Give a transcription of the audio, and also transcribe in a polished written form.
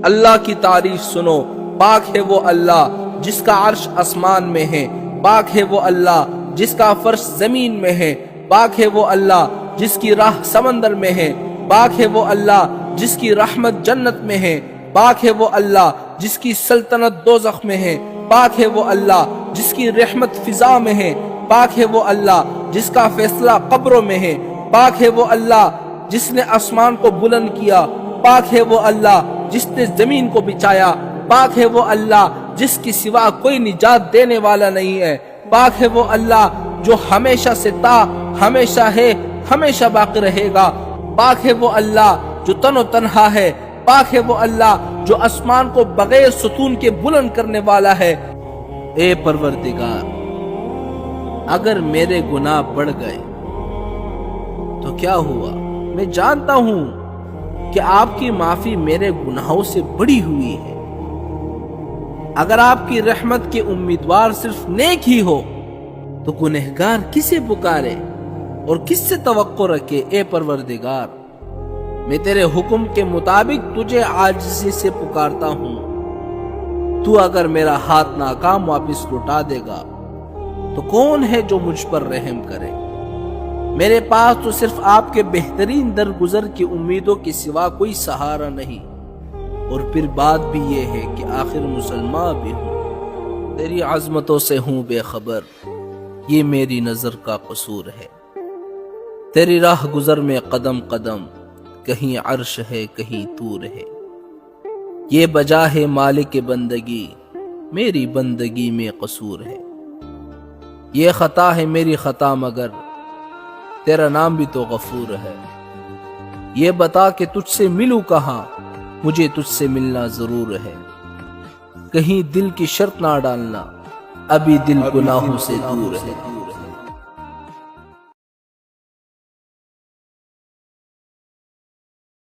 اللہ کی تعریف سنو، پاک ہے وہ اللہ جس کا عرش آسمان میں ہے، پاک ہے وہ اللہ جس کا فرش زمین میں ہے، پاک ہے وہ اللہ جس کی راہ سمندر میں ہے، پاک ہے وہ اللہ جس کی رحمت جنت میں ہے، پاک ہے وہ اللہ جس کی سلطنت دوزخ میں ہے، پاک ہے وہ اللہ جس کی رحمت فضا میں ہے، پاک ہے وہ اللہ جس کا فیصلہ قبروں میں ہے، پاک ہے وہ اللہ جس نے آسمان کو بلند کیا، پاک ہے وہ اللہ جس نے زمین کو بچھایا، پاک ہے وہ اللہ جس کی سوا کوئی نجات دینے والا نہیں ہے، پاک ہے وہ اللہ جو ہمیشہ سے تا ہمیشہ ہے، ہمیشہ باقی رہے گا، پاک ہے وہ اللہ جو تن و تنہا ہے، پاک ہے وہ اللہ جو آسمان کو بغیر ستون کے بلند کرنے والا ہے۔ اے پروردگار، اگر میرے گناہ بڑھ گئے تو کیا ہوا؟ میں جانتا ہوں کہ آپ کی معافی میرے گناہوں سے بڑی ہوئی ہے۔ اگر آپ کی رحمت کے امیدوار صرف نیک ہی ہو تو گنہگار کسے پکارے اور کس سے توقع رکھے؟ اے پروردگار، میں تیرے حکم کے مطابق تجھے عاجزی سے پکارتا ہوں۔ تو اگر میرا ہاتھ ناکام واپس لوٹا دے گا تو کون ہے جو مجھ پر رحم کرے؟ میرے پاس تو صرف آپ کے بہترین درگزر کی امیدوں کے سوا کوئی سہارا نہیں، اور پھر بات بھی یہ ہے کہ آخر مسلمان بھی ہوں، تیری عظمتوں سے ہوں بے خبر، یہ میری نظر کا قصور ہے۔ تیری راہ گزر میں قدم قدم، کہیں عرش ہے کہیں طور ہے، یہ بجا ہے مالک بندگی، میری بندگی میں قصور ہے۔ یہ خطا ہے میری خطا مگر تیرا نام بھی تو غفور ہے۔ یہ بتا کہ تجھ سے ملوں کہاں، مجھے تجھ سے ملنا ضرور ہے۔ کہیں دل کی شرط نہ ڈالنا، ابھی دل گناہوں سے دور ہے۔